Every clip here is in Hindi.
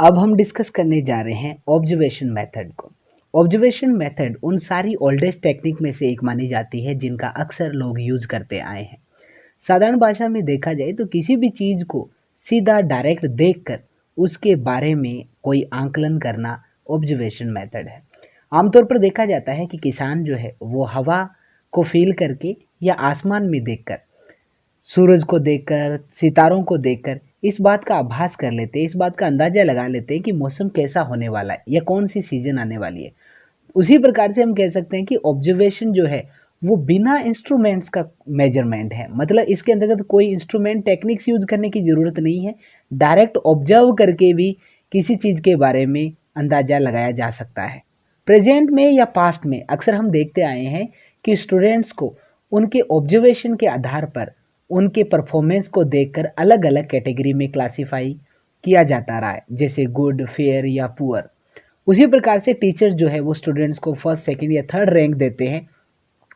अब हम डिस्कस करने जा रहे हैं ऑब्जर्वेशन मेथड को। ऑब्जर्वेशन मेथड उन सारी ओल्डेस्ट टेक्निक में से एक मानी जाती है जिनका अक्सर लोग यूज करते आए हैं। साधारण भाषा में देखा जाए तो किसी भी चीज को सीधा डायरेक्ट देखकर उसके बारे में कोई आंकलन करना ऑब्जर्वेशन मेथड है। आमतौर पर देखा जाता है कि किसान जो है वो हवा को फील करके या आसमान में देखकर, सूरज को देखकर, सितारों को देखकर इस बात का आभास कर लेते हैं, इस बात का अंदाजा लगा लेते हैं कि मौसम कैसा होने वाला है या कौन सी सीजन आने वाली है। उसी प्रकार से हम कह सकते हैं कि ऑब्जर्वेशन जो है वो बिना इंस्ट्रूमेंट्स का मेजरमेंट है। मतलब इसके अंतर्गत कोई इंस्ट्रूमेंट टेक्निक्स यूज करने की जरूरत नहीं है, डायरेक्ट ऑब्जर्व करके भी किसी चीज के बारे में अंदाजा लगाया जा सकता है। प्रेजेंट में या पास्ट में अक्सर हम देखते आए हैं कि स्टूडेंट्स को उनके ऑब्जर्वेशन के आधार पर उनके परफॉर्मेंस को देखकर अलग अलग कैटेगरी में क्लासिफाई किया जाता रहा है, जैसे गुड, फेयर या पुअर। उसी प्रकार से टीचर जो है वो स्टूडेंट्स को फर्स्ट, सेकंड या थर्ड रैंक देते हैं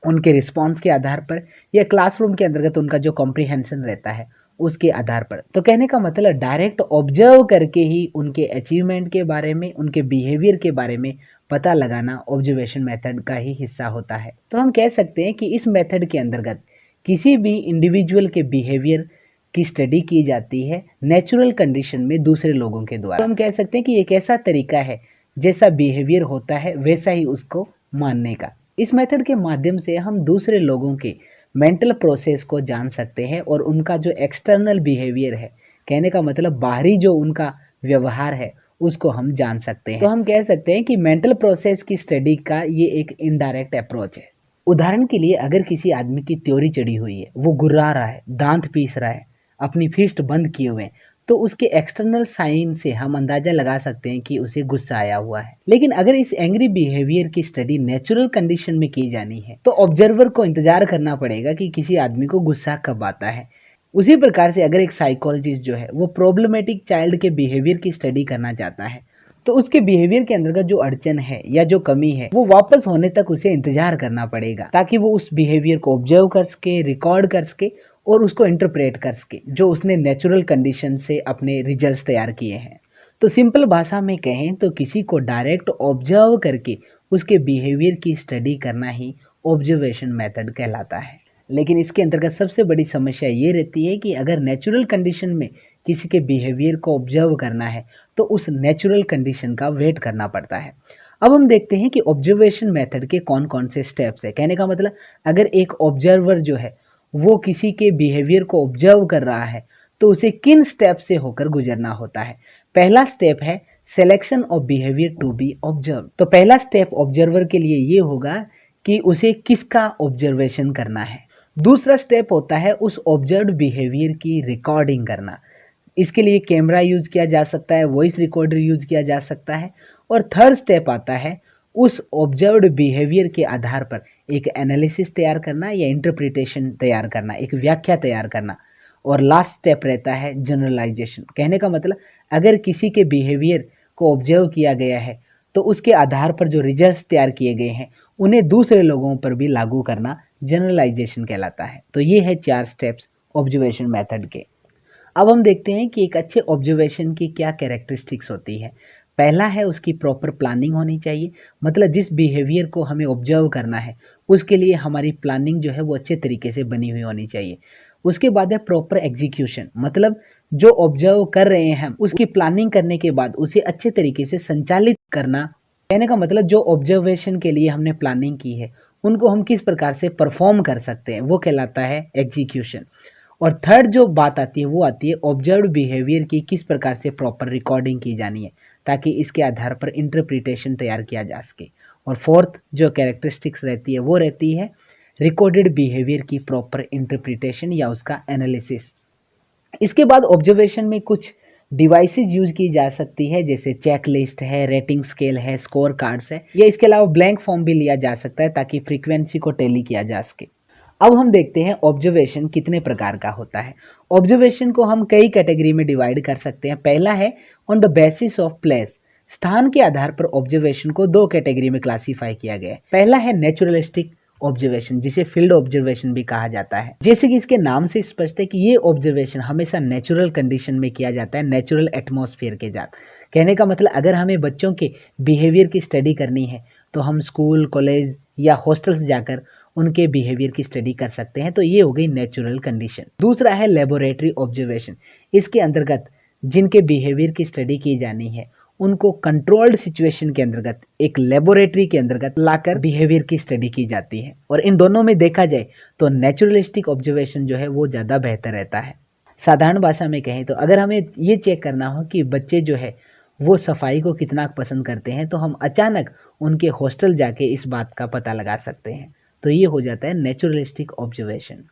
उनके रिस्पांस के आधार पर या क्लासरूम के अंतर्गत उनका जो कॉम्प्रिहेंशन रहता है उसके आधार पर। तो कहने का मतलब डायरेक्ट ऑब्जर्व करके ही उनके अचीवमेंट के बारे में, उनके बिहेवियर के बारे में पता लगाना ऑब्जर्वेशन मेथड का ही हिस्सा होता है। तो हम कह सकते हैं कि इस मेथड के अंतर्गत किसी भी इंडिविजुअल के बिहेवियर की स्टडी की जाती है नेचुरल कंडीशन में दूसरे लोगों के द्वारा। तो हम कह सकते हैं कि एक ऐसा तरीका है जैसा बिहेवियर होता है वैसा ही उसको मानने का। इस मेथड के माध्यम से हम दूसरे लोगों के मेंटल प्रोसेस को जान सकते हैं और उनका जो एक्सटर्नल बिहेवियर है, कहने का मतलब बाहरी जो उनका व्यवहार है, उसको हम जान सकते हैं। तो हम कह सकते हैं कि मेंटल प्रोसेस की स्टडी का ये एक इनडायरेक्ट अप्रोच है। उदाहरण के लिए अगर किसी आदमी की त्योरी चढ़ी हुई है, वो गुर्रा रहा है, दांत पीस रहा है, अपनी फिस्ट बंद किए हुए हैं, तो उसके एक्सटर्नल साइन से हम अंदाजा लगा सकते हैं कि उसे गुस्सा आया हुआ है। लेकिन अगर इस एंग्री बिहेवियर की स्टडी नेचुरल कंडीशन में की जानी है तो ऑब्जर्वर को इंतजार करना पड़ेगा कि किसी आदमी को गुस्सा कब आता है। उसी प्रकार से अगर एक साइकोलॉजिस्ट जो है वो प्रॉब्लमेटिक चाइल्ड के बिहेवियर की स्टडी करना चाहता है तो उसके बिहेवियर के अंतर्गत जो अड़चन है या जो कमी है वो वापस होने तक उसे इंतजार करना पड़ेगा, ताकि वो उस बिहेवियर को ऑब्जर्व कर सके, रिकॉर्ड कर सके और उसको इंटरप्रेट कर सके जो उसने नेचुरल कंडीशन से अपने रिजल्ट्स तैयार किए हैं। तो सिंपल भाषा में कहें तो किसी को डायरेक्ट ऑब्जर्व करके उसके बिहेवियर की स्टडी करना ही ऑब्जर्वेशन मेथड कहलाता है। लेकिन इसके अंतर्गत सबसे बड़ी समस्या ये रहती है कि अगर नेचुरल कंडीशन में किसी के बिहेवियर को ऑब्जर्व करना है तो उस नेचुरल कंडीशन का वेट करना पड़ता है। अब हम देखते हैं कि ऑब्जर्वेशन मेथड के कौन कौन से स्टेप्स है। कहने का मतलब अगर एक ऑब्जर्वर जो है वो किसी के बिहेवियर को ऑब्जर्व कर रहा है तो उसे किन स्टेप से होकर गुजरना होता है। पहला स्टेप है selection of behaviour to be observe. तो पहला स्टेप ऑब्जर्वर के लिए ये होगा कि उसे किसका ऑब्जर्वेशन करना है। दूसरा स्टेप होता है उस ऑब्जर्व्ड बिहेवियर की रिकॉर्डिंग करना। इसके लिए कैमरा यूज किया जा सकता है, वॉइस रिकॉर्डर यूज किया जा सकता है। और थर्ड स्टेप आता है उस ऑब्जर्व्ड बिहेवियर के आधार पर एक एनालिसिस तैयार करना या इंटरप्रिटेशन तैयार करना, एक व्याख्या तैयार करना। और लास्ट स्टेप रहता है जनरलाइजेशन। कहने का मतलब अगर किसी के बिहेवियर को ऑब्जर्व किया गया है तो उसके आधार पर जो रिजल्ट्स तैयार किए गए हैं उन्हें दूसरे लोगों पर भी लागू करना जनरलाइजेशन कहलाता है। तो ये है 4 स्टेप्स ऑब्जर्वेशन मेथड के। अब हम देखते हैं कि एक अच्छे ऑब्जर्वेशन की क्या कैरेक्टरिस्टिक्स होती है। पहला है उसकी प्रॉपर प्लानिंग होनी चाहिए। मतलब जिस बिहेवियर को हमें ऑब्जर्व करना है उसके लिए हमारी प्लानिंग जो है वो अच्छे तरीके से बनी हुई होनी चाहिए। उसके बाद है प्रॉपर एग्जीक्यूशन। मतलब जो ऑब्जर्व कर रहे हैं उसकी प्लानिंग करने के बाद उसे अच्छे तरीके से संचालित करना। कहने का मतलब जो ऑब्जर्वेशन के लिए हमने प्लानिंग की है उनको हम किस प्रकार से परफॉर्म कर सकते हैं, वो कहलाता है एग्जीक्यूशन। और थर्ड जो बात आती है वो आती है ऑब्जर्व्ड बिहेवियर की किस प्रकार से प्रॉपर रिकॉर्डिंग की जानी है, ताकि इसके आधार पर इंटरप्रिटेशन तैयार किया जा सके। और फोर्थ जो कैरेक्टरिस्टिक्स रहती है वो रहती है रिकॉर्डेड बिहेवियर की प्रॉपर इंटरप्रिटेशन या उसका एनालिसिस। इसके बाद ऑब्जर्वेशन में कुछ डिवाइसेस यूज की जा सकती है, जैसे चेक लिस्ट है, रेटिंग स्केल है, स्कोर कार्ड्स है, या इसके अलावा ब्लैंक फॉर्म भी लिया जा सकता है ताकि फ्रीक्वेंसी को टैली किया जा सके। अब हम देखते हैं ऑब्जर्वेशन कितने प्रकार का होता है। ऑब्जर्वेशन को हम कई कैटेगरी में डिवाइड कर सकते हैं। पहला है on the basis of place. स्थान के आधार पर ऑब्जर्वेशन को 2 कैटेगरी में क्लासिफाई किया गया है। पहला है नेचुरलिस्टिक ऑब्जर्वेशन, जिसे फील्ड ऑब्जर्वेशन भी कहा जाता है। जैसे कि इसके नाम से स्पष्ट है कि ये ऑब्जर्वेशन हमेशा नेचुरल कंडीशन में किया जाता है, नेचुरल एटमॉस्फेयर के साथ। कहने का मतलब अगर हमें बच्चों के बिहेवियर की स्टडी करनी है तो हम स्कूल, कॉलेज या हॉस्टल्स जाकर उनके बिहेवियर की स्टडी कर सकते हैं। तो ये हो गई नेचुरल कंडीशन। दूसरा है लेबोरेटरी ऑब्जर्वेशन। इसके अंतर्गत जिनके बिहेवियर की स्टडी की जानी है उनको कंट्रोल्ड सिचुएशन के अंतर्गत एक लेबोरेटरी के अंतर्गत लाकर बिहेवियर की स्टडी की जाती है। और इन दोनों में देखा जाए तो नेचुरलिस्टिक ऑब्जर्वेशन जो है वो ज़्यादा बेहतर रहता है। साधारण भाषा में कहें तो अगर हमें ये चेक करना हो कि बच्चे जो है वो सफाई को कितना पसंद करते हैं तो हम अचानक उनके हॉस्टल जाके इस बात का पता लगा सकते हैं। तो ये हो जाता है नेचुरलिस्टिक ऑब्जर्वेशन।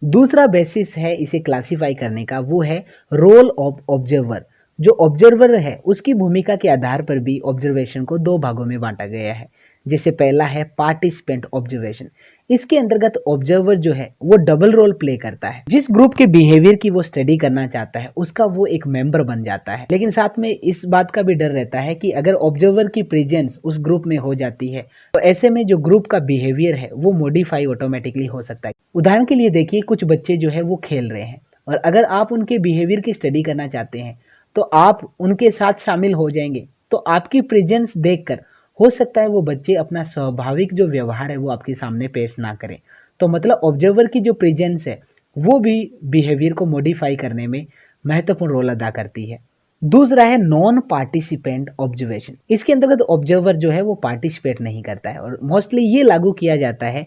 दूसरा बेसिस है इसे क्लासिफाई करने का, वो है रोल ऑफ ऑब्जर्वर। जो ऑब्जर्वर है उसकी भूमिका के आधार पर भी ऑब्जर्वेशन को दो भागों में बांटा गया है। जैसे पहला है पार्टिसिपेंट ऑब्जर्वेशन। इसके अंतर्गत ऑब्जर्वर जो है वो डबल रोल प्ले करता है। जिस ग्रुप के बिहेवियर की वो स्टडी करना चाहता है उसका वो एक मेंबर बन जाता है, लेकिन साथ में इस बात का भी डर रहता है कि अगर ऑब्जर्वर की प्रेजेंस उस ग्रुप में हो जाती है तो ऐसे में जो ग्रुप का बिहेवियर है वो मॉडिफाई ऑटोमेटिकली हो सकता है। उदाहरण के लिए देखिए, कुछ बच्चे जो है वो खेल रहे हैं और अगर आप उनके बिहेवियर की स्टडी करना चाहते हैं तो आप उनके साथ शामिल हो जाएंगे। तो आपकी प्रेजेंस देखकर हो सकता है वो बच्चे अपना स्वाभाविक जो व्यवहार है वो आपके सामने पेश ना करें। तो मतलब ऑब्जर्वर की जो प्रेजेंस है वो भी बिहेवियर को मॉडिफाई करने में महत्वपूर्ण रोल अदा करती है। दूसरा है नॉन पार्टिसिपेंट ऑब्जर्वेशन। इसके अंतर्गत ऑब्जर्वर जो है वो पार्टिसिपेट नहीं करता है और मोस्टली ये लागू किया जाता है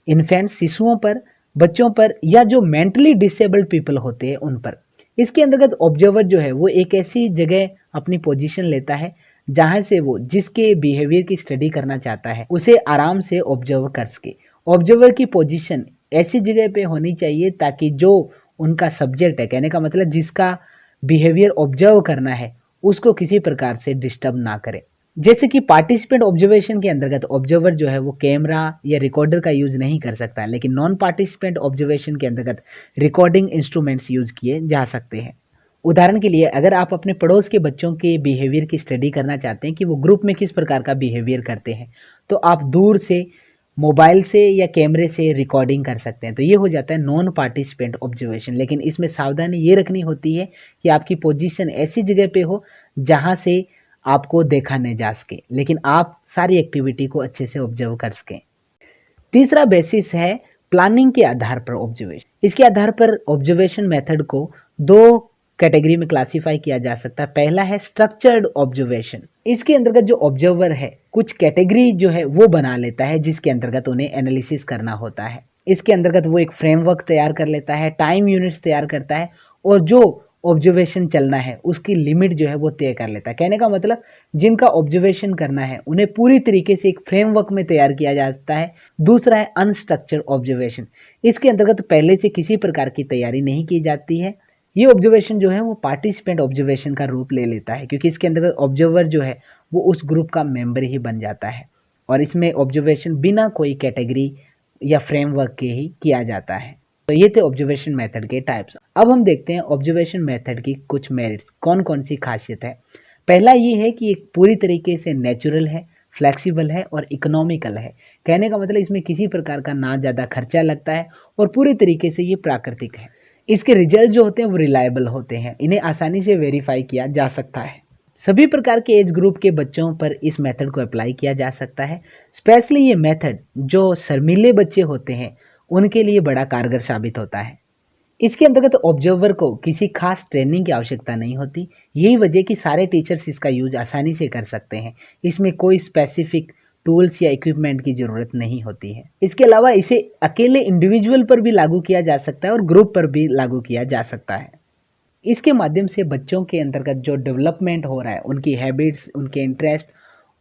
इन्फेंट, शिशुओं पर, बच्चों पर या जो मेंटली डिसेबल्ड पीपल होते हैं उन पर। इसके अंतर्गत ऑब्जर्वर जो है वो एक ऐसी जगह अपनी पोजीशन लेता है जहां से वो जिसके बिहेवियर की स्टडी करना चाहता है उसे आराम से ऑब्जर्व कर सके। ऑब्जर्वर की पोजीशन ऐसी जगह पे होनी चाहिए ताकि जो उनका सब्जेक्ट है, कहने का मतलब जिसका बिहेवियर ऑब्जर्व करना है, उसको किसी प्रकार से डिस्टर्ब ना करे। जैसे कि पार्टिसिपेंट ऑब्जर्वेशन के अंतर्गत ऑब्जर्वर जो है वो कैमरा या रिकॉर्डर का यूज नहीं कर सकता है, लेकिन नॉन पार्टिसिपेंट ऑब्जर्वेशन के अंतर्गत रिकॉर्डिंग इंस्ट्रूमेंट्स यूज किए जा सकते हैं। उदाहरण के लिए अगर आप अपने पड़ोस के बच्चों के बिहेवियर की स्टडी करना चाहते हैं कि वो ग्रुप में किस प्रकार का बिहेवियर करते हैं तो आप दूर से मोबाइल से या कैमरे से रिकॉर्डिंग कर सकते हैं। तो ये हो जाता है नॉन पार्टिसिपेंट ऑब्जर्वेशन। लेकिन इसमें सावधानी ये रखनी होती है कि आपकी पोजीशन ऐसी जगह पे हो जहाँ से आपको देखा नहीं जा सके, लेकिन आप सारी एक्टिविटी को अच्छे से ऑब्जर्व कर सकें। तीसरा बेसिस है प्लानिंग के आधार पर ऑब्जर्वेशन। इसके आधार पर ऑब्जर्वेशन मेथड को दो कैटेगरी में क्लासिफाई किया जा सकता है। पहला है स्ट्रक्चर्ड ऑब्जर्वेशन। इसके अंतर्गत जो ऑब्जर्वर है कुछ कैटेगरी जो है वो बना लेता है जिसके अंतर्गत उन्हें एनालिसिस करना होता है। इसके अंतर्गत वो एक फ्रेमवर्क तैयार कर लेता है, टाइम यूनिट्स तैयार करता है और जो ऑब्जर्वेशन चलना है उसकी लिमिट जो है वो तय कर लेता है। कहने का मतलब जिनका ऑब्जर्वेशन करना है उन्हें पूरी तरीके से एक फ्रेमवर्क में तैयार किया जाता है। दूसरा है अनस्ट्रक्चर्ड ऑब्जर्वेशन। इसके अंतर्गत पहले से किसी प्रकार की तैयारी नहीं की जाती है। ये ऑब्जर्वेशन जो है वो पार्टिसिपेंट ऑब्जर्वेशन का रूप ले लेता है क्योंकि इसके अंतर्गत ऑब्जर्वर जो है वो उस ग्रुप का मेंबर ही बन जाता है और इसमें ऑब्जर्वेशन बिना कोई कैटेगरी या फ्रेमवर्क के ही किया जाता है। तो ये थे ऑब्जर्वेशन मेथड के टाइप्स। अब हम देखते हैं ऑब्जर्वेशन मेथड की कुछ मेरिट्स, कौन कौन सी खासियत है। पहला ये है कि एक पूरी तरीके से नेचुरल है, फ्लेक्सिबल है और इकोनॉमिकल है। कहने का मतलब इसमें किसी प्रकार का ना ज़्यादा खर्चा लगता है और पूरी तरीके से ये प्राकृतिक है। इसके रिजल्ट जो होते हैं वो रिलायबल होते हैं, इन्हें आसानी से वेरीफाई किया जा सकता है। सभी प्रकार के एज ग्रुप के बच्चों पर इस मेथड को अप्लाई किया जा सकता है। स्पेशली ये मेथड जो शर्मीले बच्चे होते हैं उनके लिए बड़ा कारगर साबित होता है। इसके अंतर्गत ऑब्जर्वर को किसी खास ट्रेनिंग की आवश्यकता नहीं होती। यही वजह कि सारे टीचर्स इसका यूज आसानी से कर सकते हैं। इसमें कोई स्पेसिफिक टूल्स या इक्विपमेंट की ज़रूरत नहीं होती है। इसके अलावा इसे अकेले इंडिविजुअल पर भी लागू किया जा सकता है और ग्रुप पर भी लागू किया जा सकता है। इसके माध्यम से बच्चों के अंतर्गत जो डेवलपमेंट हो रहा है, उनकी हैबिट्स, उनके इंटरेस्ट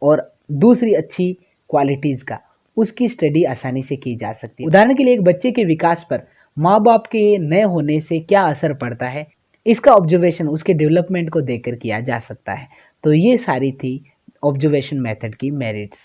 और दूसरी अच्छी क्वालिटीज़ का, उसकी स्टडी आसानी से की जा सकती है। उदाहरण के लिए एक बच्चे के विकास पर माँ बाप के नए होने से क्या असर पड़ता है, इसका ऑब्जर्वेशन उसके डेवलपमेंट को देखकर किया जा सकता है। तो ये सारी थी ऑब्जर्वेशन मेथड की मेरिट्स।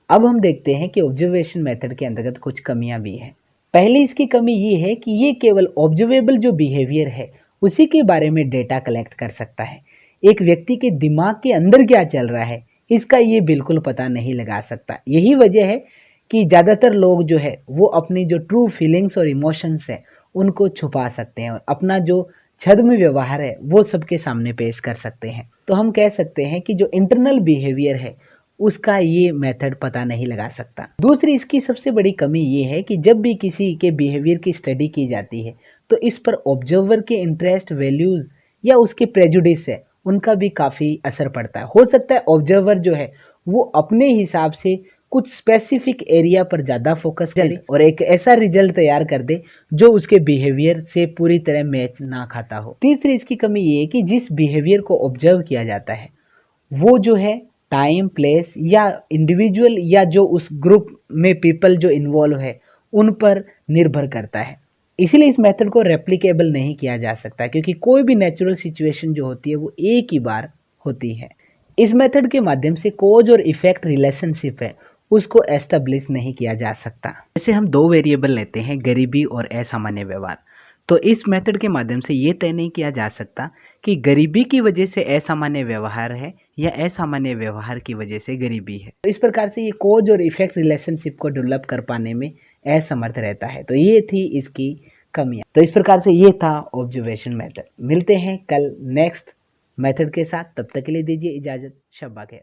अब हम देखते हैं कि ऑब्जर्वेशन मेथड के अंतर्गत कुछ कमियां भी हैं। पहली इसकी कमी ये है कि ये केवल ऑब्जर्वेबल जो बिहेवियर है उसी के बारे में डेटा कलेक्ट कर सकता है। एक व्यक्ति के दिमाग के अंदर क्या चल रहा है इसका ये बिल्कुल पता नहीं लगा सकता। यही वजह है कि ज़्यादातर लोग जो है वो अपनी जो ट्रू फीलिंग्स और इमोशंस है उनको छुपा सकते हैं और अपना जो छद्म व्यवहार है वो सबके सामने पेश कर सकते हैं। तो हम कह सकते हैं कि जो इंटरनल बिहेवियर है उसका ये मेथड पता नहीं लगा सकता। दूसरी इसकी सबसे बड़ी कमी ये है कि जब भी किसी के बिहेवियर की स्टडी की जाती है तो इस पर ऑब्जर्वर के इंटरेस्ट, वैल्यूज़ या उसके प्रेजुडिस है उनका भी काफ़ी असर पड़ता है। हो सकता है ऑब्जर्वर जो है वो अपने हिसाब से कुछ स्पेसिफिक एरिया पर ज़्यादा फोकस करे और एक ऐसा रिजल्ट तैयार कर दे जो उसके बिहेवियर से पूरी तरह मैच ना खाता हो। तीसरी इसकी कमी ये है कि जिस बिहेवियर को ऑब्जर्व किया जाता है वो जो है टाइम, प्लेस या इंडिविजुअल या जो उस ग्रुप में पीपल जो इन्वॉल्व है उन पर निर्भर करता है। इसीलिए इस मेथड को रेप्लिकेबल नहीं किया जा सकता क्योंकि कोई भी नेचुरल सिचुएशन जो होती है वो एक ही बार होती है। इस मेथड के माध्यम से कॉज और इफेक्ट रिलेशनशिप है उसको एस्टेब्लिश नहीं किया जा सकता। जैसे हम दो वेरिएबल लेते हैं, गरीबी और असामान्य व्यवहार, तो इस मेथड के माध्यम से ये तय नहीं किया जा सकता कि गरीबी की वजह से असामान्य व्यवहार है या असामान्य व्यवहार की वजह से गरीबी है। तो इस प्रकार से ये कॉज और इफेक्ट रिलेशनशिप को डेवलप कर पाने में असमर्थ रहता है। तो ये थी इसकी कमियां। तो इस प्रकार से ये था ऑब्जर्वेशन मेथड। मिलते हैं कल नेक्स्ट मेथड के साथ, तब तक के लिए दीजिए इजाज़त। शब्बा खैर।